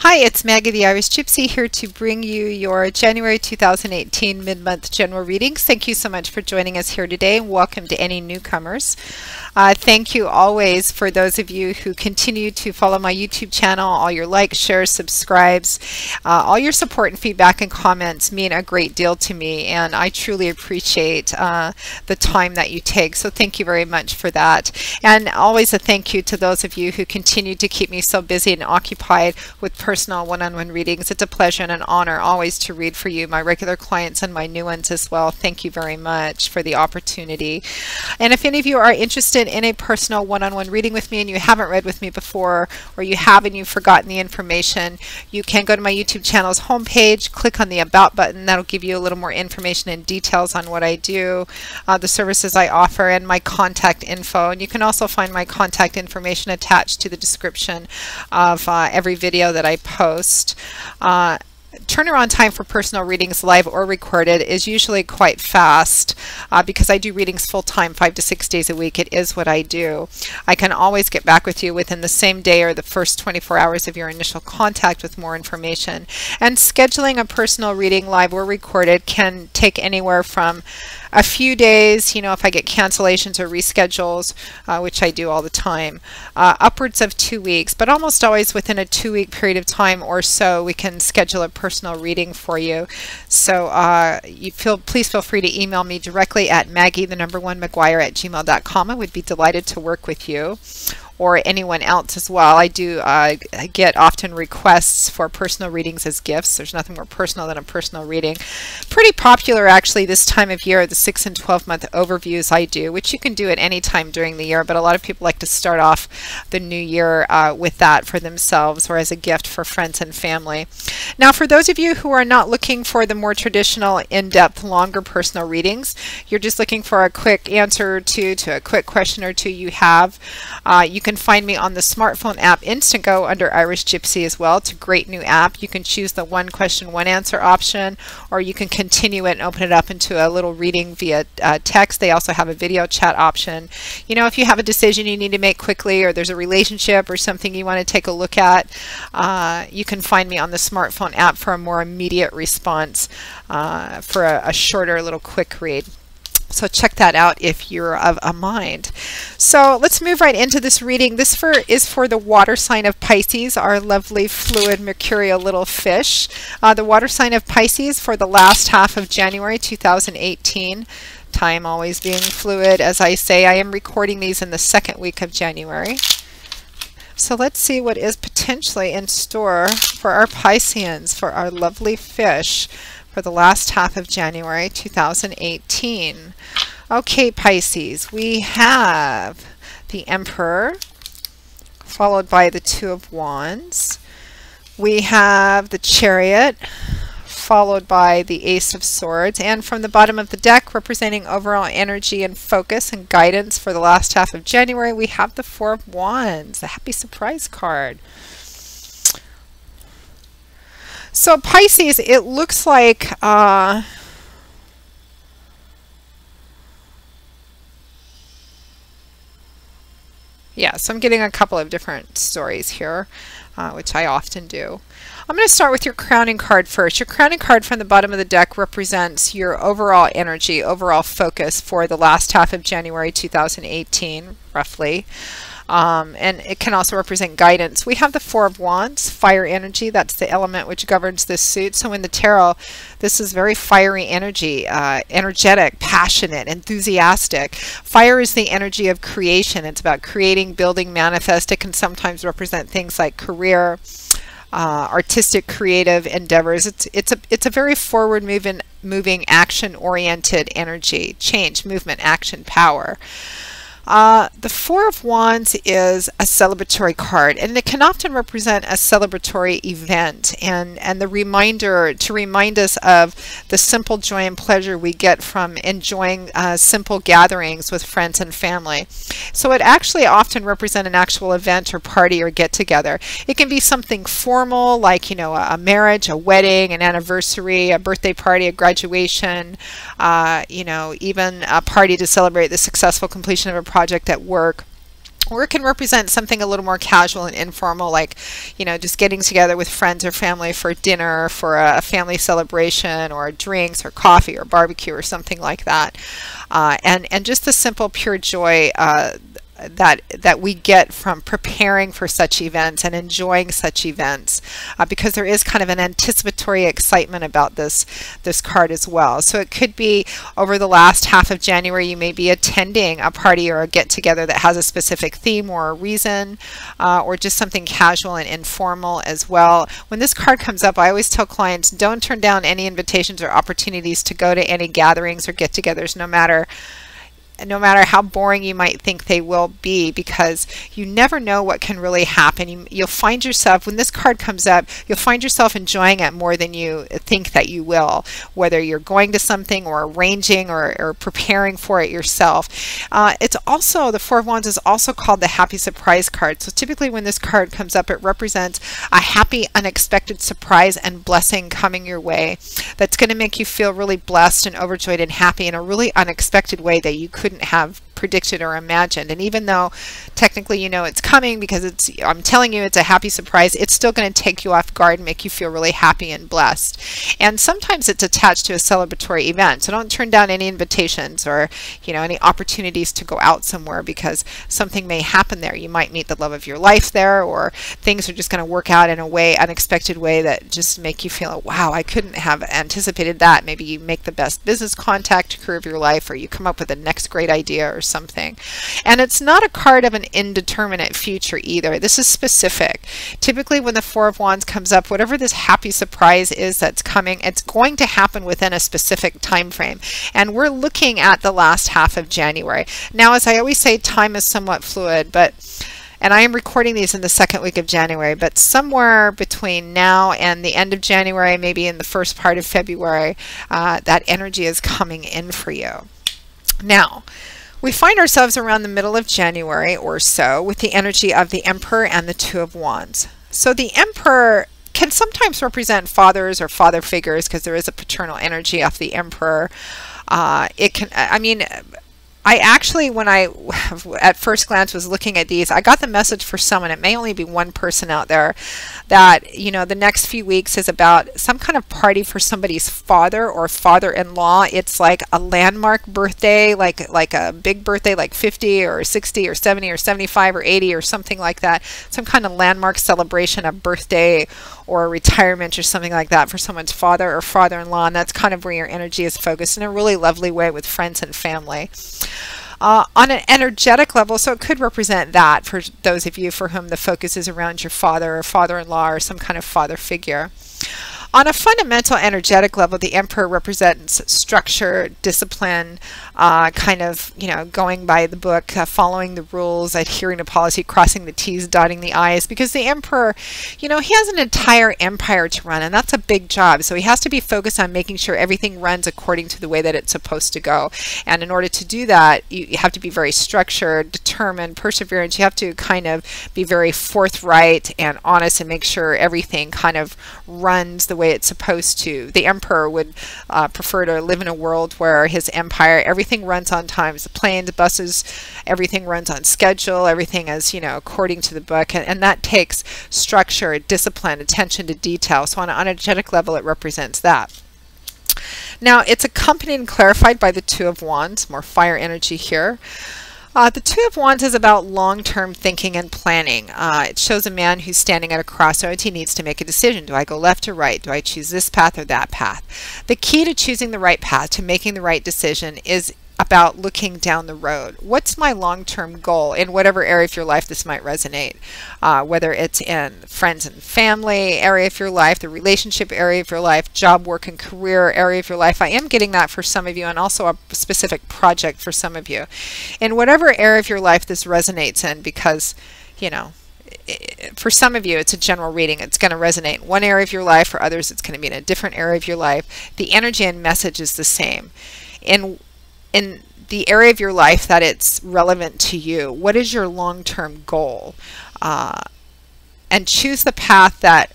Hi, it's Maggie the Irish Gypsy here to bring you your January 2018 mid-month general readings. Thank you so much for joining us here today, and welcome to any newcomers. Thank you always for those of you who continue to follow my YouTube channel. All your likes, shares, subscribes, all your support and feedback and comments mean a great deal to me, and I truly appreciate the time that you take. So thank you very much for that. And always a thank you to those of you who continue to keep me so busy and occupied with personal one-on-one readings. It's a pleasure and an honor always to read for you, my regular clients and my new ones as well. Thank you very much for the opportunity. And if any of you are interested in a personal one-on-one reading with me and you haven't read with me before, or you have and you've forgotten the information, you can go to my YouTube channel's homepage, click on the About button. That'll give you a little more information and details on what I do, the services I offer, and my contact info. And you can also find my contact information attached to the description of every video that I post. Turnaround time for personal readings, live or recorded, is usually quite fast because I do readings full-time, 5 to 6 days a week. It is what I do. I can always get back with you within the same day or the first 24 hours of your initial contact with more information. And scheduling a personal reading, live or recorded, can take anywhere from a few days, you know, if I get cancellations or reschedules, which I do all the time, upwards of 2 weeks, but almost always within a 2-week period of time or so, we can schedule a personal reading for you. So please feel free to email me directly at Maggie1McGuire@gmail.com. I would be delighted to work with you, or anyone else as well. I do get often requests for personal readings as gifts. There's nothing more personal than a personal reading. Pretty popular actually this time of year, the 6 and 12-month overviews I do, which you can do at any time during the year, but a lot of people like to start off the new year with that for themselves or as a gift for friends and family. Now, for those of you who are not looking for the more traditional, in-depth, longer personal readings, you're just looking for a quick answer to a quick question or two you have, you can find me on the smartphone app Instantgo under Irish Gypsy as well. It's a great new app. You can choose the one question, one answer option, or you can continue it and open it up into a little reading via text. They also have a video chat option. You know, if you have a decision you need to make quickly, or there's a relationship or something you want to take a look at, you can find me on the smartphone app for a more immediate response for a shorter, little quick read. So check that out if you're of a mind. So let's move right into this reading. This is for the water sign of Pisces, our lovely, fluid, mercurial little fish. The water sign of Pisces for the last half of January 2018. Time always being fluid. As I say, I am recording these in the second week of January. So let's see what is potentially in store for our Pisceans, for our lovely fish, for the last half of January 2018. Okay, Pisces, we have the Emperor, followed by the Two of Wands. We have the Chariot, followed by the Ace of Swords. And from the bottom of the deck, representing overall energy and focus and guidance for the last half of January, we have the Four of Wands, the Happy Surprise card. So Pisces, it looks like yeah, so I'm getting a couple of different stories here, which I often do. I'm going to start with your crowning card first. Your crowning card from the bottom of the deck represents your overall energy, overall focus for the last half of January 2018, roughly. And it can also represent guidance. We have the Four of Wands, fire energy. That's the element which governs this suit. So in the tarot, this is very fiery energy, energetic, passionate, enthusiastic. Fire is the energy of creation. It's about creating, building, manifest. It can sometimes represent things like career, artistic, creative endeavors. It's a very forward moving, action-oriented energy, change, movement, action, power. The Four of Wands is a celebratory card, and it can often represent a celebratory event and the reminder to remind us of the simple joy and pleasure we get from enjoying simple gatherings with friends and family. So it actually often represents an actual event or party or get-together. It can be something formal, like, you know, a marriage, a wedding, an anniversary, a birthday party, a graduation, you know, even a party to celebrate the successful completion of a project at work. Or it can represent something a little more casual and informal, like, you know, just getting together with friends or family for dinner, for a family celebration, or drinks or coffee or barbecue or something like that. And just the simple, pure joy that we get from preparing for such events and enjoying such events, because there is kind of an anticipatory excitement about this card as well. So it could be over the last half of January, you may be attending a party or a get-together that has a specific theme or a reason, or just something casual and informal as well. When this card comes up, I always tell clients, don't turn down any invitations or opportunities to go to any gatherings or get-togethers, no matter how boring you might think they will be, because you never know what can really happen. You'll find yourself, when this card comes up, you'll find yourself enjoying it more than you think that you will, whether you're going to something or arranging or preparing for it yourself. It's also, the Four of Wands is also called the happy surprise card. So typically when this card comes up, it represents a happy, unexpected surprise and blessing coming your way that's going to make you feel really blessed and overjoyed and happy in a really unexpected way that you couldn't have predicted or imagined. And even though technically you know it's coming, because I'm telling you it's a happy surprise, it's still going to take you off guard and make you feel really happy and blessed. And sometimes it's attached to a celebratory event, so don't turn down any invitations or, you know, any opportunities to go out somewhere, because something may happen there. You might meet the love of your life there, or things are just going to work out in a way, unexpected way, that just make you feel, wow, I couldn't have anticipated that. Maybe you make the best business contact career of your life, or you come up with the next great idea or something. And it's not a card of an indeterminate future either. This is specific. Typically when the Four of Wands comes up, whatever this happy surprise is that's coming, it's going to happen within a specific time frame. And we're looking at the last half of January. Now, as I always say, time is somewhat fluid, and I am recording these in the second week of January, but somewhere between now and the end of January, maybe in the first part of February, that energy is coming in for you. Now, we find ourselves around the middle of January or so with the energy of the Emperor and the Two of Wands. So the Emperor can sometimes represent fathers or father figures, because there is a paternal energy of the Emperor. It can, I mean, I actually, when I at first glance was looking at these, I got the message for someone, it may only be one person out there, that, you know, the next few weeks is about some kind of party for somebody's father or father-in-law. It's like a landmark birthday, like a big birthday, like 50 or 60 or 70 or 75 or 80 or something like that. Some kind of landmark celebration, a birthday or a retirement or something like that for someone's father or father-in-law. And that's kind of where your energy is focused in a really lovely way with friends and family. On an energetic level, so it could represent that for those of you for whom the focus is around your father or father-in-law or some kind of father figure. On a fundamental energetic level, the Emperor represents structure, discipline, kind of, you know, going by the book, following the rules, adhering to policy, crossing the T's, dotting the I's, because the Emperor, you know, he has an entire empire to run, and that's a big job. So he has to be focused on making sure everything runs according to the way that it's supposed to go. And in order to do that, you have to be very structured, determined, perseverant. You have to kind of be very forthright and honest and make sure everything kind of runs the way it's supposed to. The Emperor would prefer to live in a world where his empire, everything runs on time. The planes, buses, everything runs on schedule. Everything is, you know, according to the book, and that takes structure, discipline, attention to detail. So on an energetic level, it represents that. Now, it's accompanied and clarified by the Two of Wands, more fire energy here. The Two of Wands is about long-term thinking and planning. It shows a man who's standing at a crossroads. He needs to make a decision. Do I go left or right? Do I choose this path or that path? The key to choosing the right path, to making the right decision, is about looking down the road. What's my long-term goal in whatever area of your life this might resonate? Whether it's in friends and family area of your life, the relationship area of your life, job, work, and career area of your life. I am getting that for some of you, and also a specific project for some of you. In whatever area of your life this resonates in, because, you know, for some of you, it's a general reading. It's going to resonate in one area of your life. For others, it's going to be in a different area of your life. The energy and message is the same. In the area of your life that it's relevant to you, what is your long-term goal? And choose the path that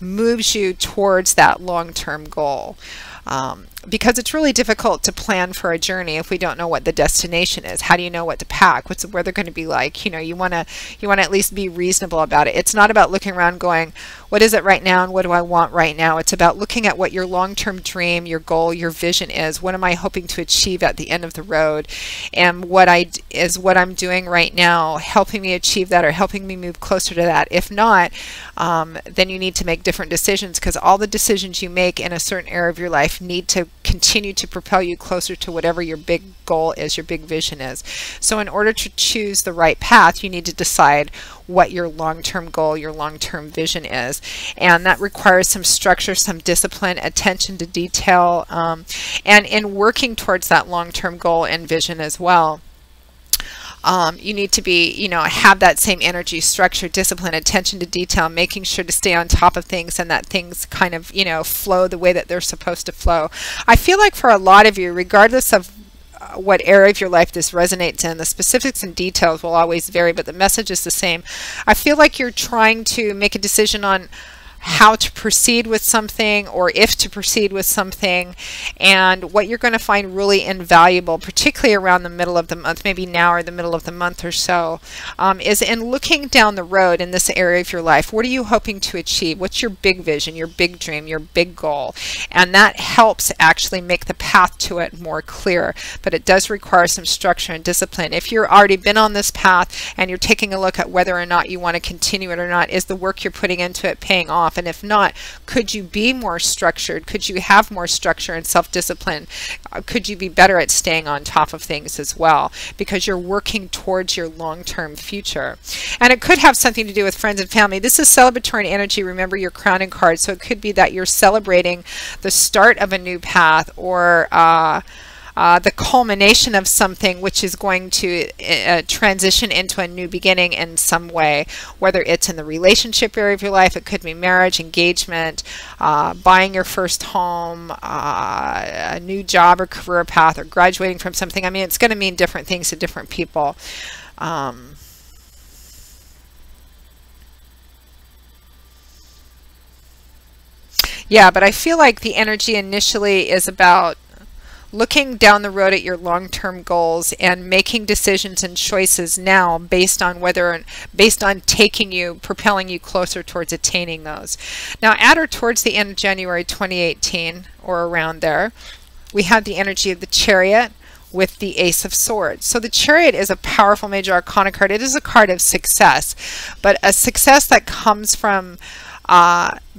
moves you towards that long-term goal. Because it's really difficult to plan for a journey if we don't know what the destination is. How do you know what to pack? What's the weather going to be like? You know, you want to at least be reasonable about it. It's not about looking around going, what is it right now and what do I want right now? It's about looking at what your long-term dream, your goal, your vision is. What am I hoping to achieve at the end of the road? And what I'm doing right now helping me achieve that or helping me move closer to that? If not, then you need to make different decisions, because all the decisions you make in a certain area of your life need to continue to propel you closer to whatever your big goal is, your big vision is. So in order to choose the right path, you need to decide what your long-term goal, your long-term vision is. And that requires some structure, some discipline, attention to detail, and in working towards that long-term goal and vision as well. You need to be, have that same energy, structure, discipline, attention to detail, making sure to stay on top of things and that things kind of, flow the way that they're supposed to flow. I feel like for a lot of you, regardless of what area of your life this resonates in, the specifics and details will always vary, but the message is the same. I feel like you're trying to make a decision on how to proceed with something or if to proceed with something, and what you're going to find really invaluable, particularly around the middle of the month, maybe now or the middle of the month or so, is in looking down the road in this area of your life. What are you hoping to achieve? What's your big vision, your big dream, your big goal? And that helps actually make the path to it more clear, but it does require some structure and discipline. If you're already been on this path and you're taking a look at whether or not you want to continue it or not, is the work you're putting into it paying off? And if not, could you be more structured? Could you have more structure and self-discipline? Could you be better at staying on top of things as well? Because you're working towards your long-term future. And it could have something to do with friends and family. This is celebratory energy. Remember your crowning card. So it could be that you're celebrating the start of a new path, or the culmination of something which is going to transition into a new beginning in some way, whether it's in the relationship area of your life. It could be marriage, engagement, buying your first home, a new job or career path, or graduating from something. I mean, it's going to mean different things to different people. Yeah, but I feel like the energy initially is about looking down the road at your long-term goals and making decisions and choices now based on propelling you closer towards attaining those. Now, at or towards the end of January 2018, or around there, we have the energy of the Chariot with the Ace of Swords. So the Chariot is a powerful major arcana card. It is a card of success, but a success that comes from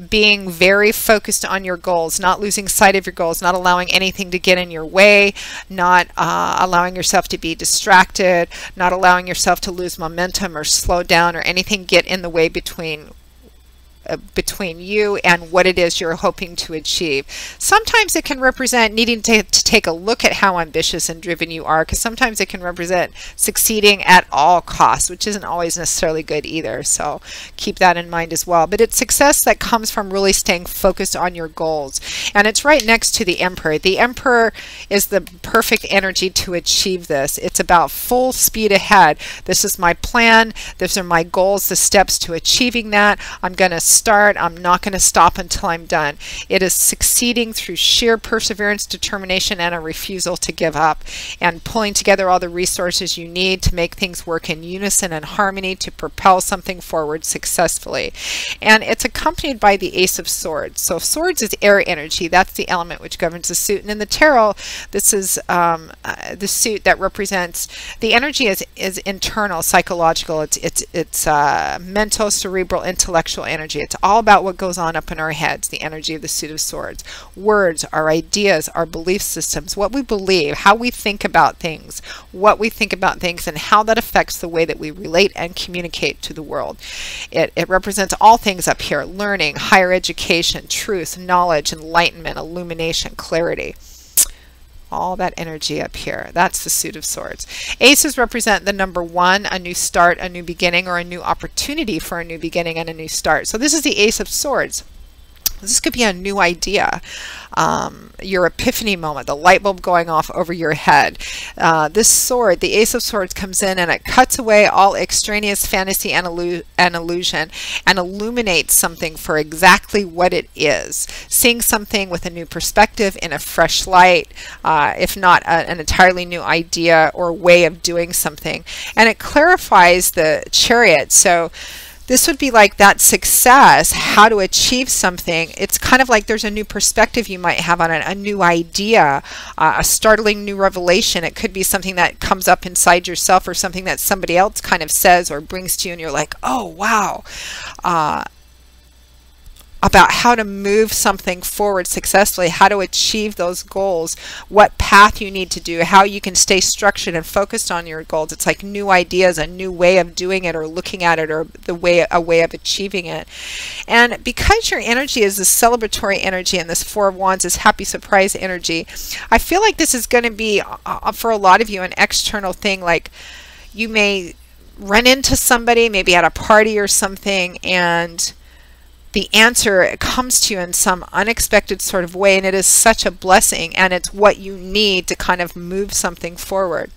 being very focused on your goals, not losing sight of your goals, not allowing anything to get in your way, not allowing yourself to be distracted, not allowing yourself to lose momentum or slow down or anything get in the way between you and what it is you're hoping to achieve. Sometimes it can represent needing to take a look at how ambitious and driven you are, because sometimes it can represent succeeding at all costs, which isn't always necessarily good either. So keep that in mind as well. But it's success that comes from really staying focused on your goals. And it's right next to the Emperor. The Emperor is the perfect energy to achieve this. It's about full speed ahead. This is my plan. These are my goals, the steps to achieving that. I'm going to start. I'm not going to stop until I'm done. It is succeeding through sheer perseverance, determination, and a refusal to give up, and pulling together all the resources you need to make things work in unison and harmony to propel something forward successfully. And it's accompanied by the Ace of Swords. So swords is air energy. That's the element which governs the suit. And in the tarot, this is the suit that represents the energy is internal, psychological. It's mental, cerebral, intellectual energy. It's all about what goes on up in our heads, the energy of the suit of swords. Words, our ideas, our belief systems, what we believe, how we think about things, and how that affects the way that we relate and communicate to the world. It represents all things up here: learning, higher education, truth, knowledge, enlightenment, illumination, clarity. All that energy up here. That's the suit of swords. Aces represent the number one, a new start, a new beginning, or a new opportunity for a new beginning and a new start. So this is the Ace of Swords. This could be a new idea, your epiphany moment, the light bulb going off over your head. This sword, the Ace of Swords, comes in and it cuts away all extraneous fantasy and illusion and illuminates something for exactly what it is. Seeing something with a new perspective, in a fresh light, if not an entirely new idea or way of doing something. And it clarifies the Chariot. So this would be like that success, how to achieve something. It's kind of like there's a new perspective you might have on it, a new idea, a startling new revelation. It could be something that comes up inside yourself or something that somebody else kind of says or brings to you and you're like, oh, wow. About how to move something forward successfully, how to achieve those goals, what path you need to do, how you can stay structured and focused on your goals. It's like new ideas, a new way of doing it or looking at it, or a way of achieving it. And because your energy is a celebratory energy and this Four of Wands is happy surprise energy, I feel like this is going to be, for a lot of you, an external thing. Like you may run into somebody, maybe at a party or something, and the answer comes to you in some unexpected sort of way, and it is such a blessing, and it's what you need to kind of move something forward.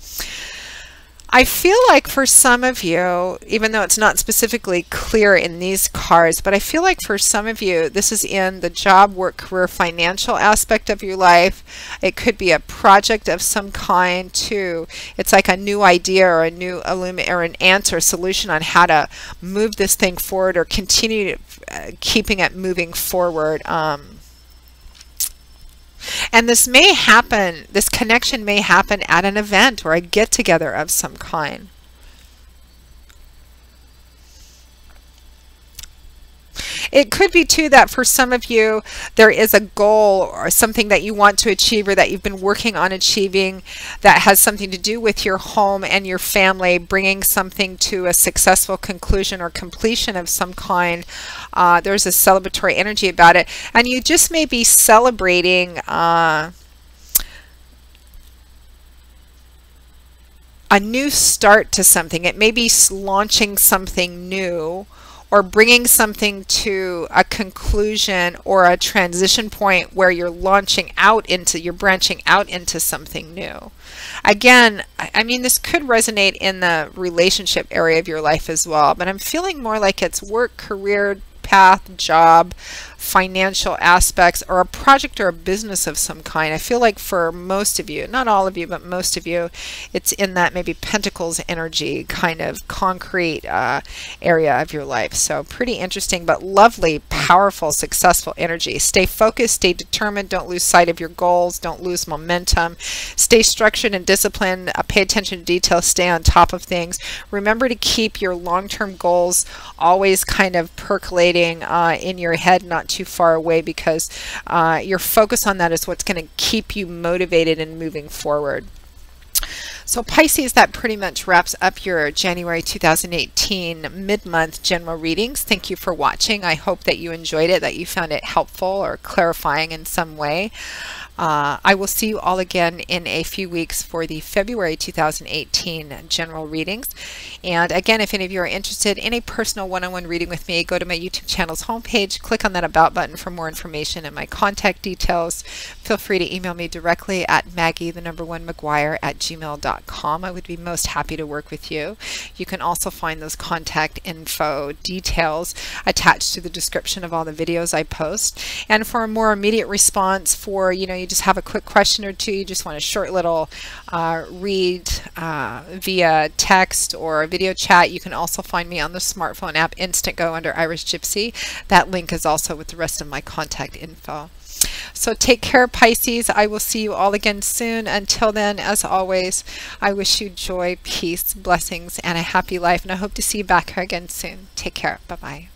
I feel like for some of you, even though it's not specifically clear in these cards, but I feel like for some of you, this is in the job, work, career, financial aspect of your life. It could be a project of some kind too. It's like a new idea or a new or an answer, solution on how to move this thing forward or continue keeping it moving forward. And this may happen, this connection may happen at an event or a get-together of some kind. It could be too that for some of you there is a goal or something that you want to achieve or that you've been working on achieving that has something to do with your home and your family, bringing something to a successful conclusion or completion of some kind. There's a celebratory energy about it, and you just may be celebrating a new start to something. It may be launching something new, or bringing something to a conclusion or a transition point where you're branching out into something new. Again, I mean, this could resonate in the relationship area of your life as well, but I'm feeling more like it's work, career, path, job, financial aspects, or a project or a business of some kind. I feel like for most of you, not all of you, but most of you, it's in that maybe Pentacles energy kind of concrete area of your life. So pretty interesting, but lovely, powerful, successful energy. Stay focused, stay determined, don't lose sight of your goals, don't lose momentum, stay structured and disciplined, pay attention to details, stay on top of things. Remember to keep your long-term goals always kind of percolating in your head, not too far away, because your focus on that is what's going to keep you motivated and moving forward. So Pisces, that pretty much wraps up your January 2018 mid-month general readings. Thank you for watching. I hope that you enjoyed it, that you found it helpful or clarifying in some way. I will see you all again in a few weeks for the February 2018 general readings. And again, if any of you are interested in a personal one-on-one reading with me, go to my YouTube channel's homepage, click on that About button for more information and my contact details. Feel free to email me directly at Maggie1McGuire@gmail.com. I would be most happy to work with you. You can also find those contact info details attached to the description of all the videos I post. And for a more immediate response, for you just have a quick question or two, you just want a short little read via text or video chat, you can also find me on the smartphone app Instantgo under Irish Gypsy. That link is also with the rest of my contact info. So take care, Pisces. I will see you all again soon. Until then, as always, I wish you joy, peace, blessings, and a happy life, and I hope to see you back here again soon. Take care. Bye-bye.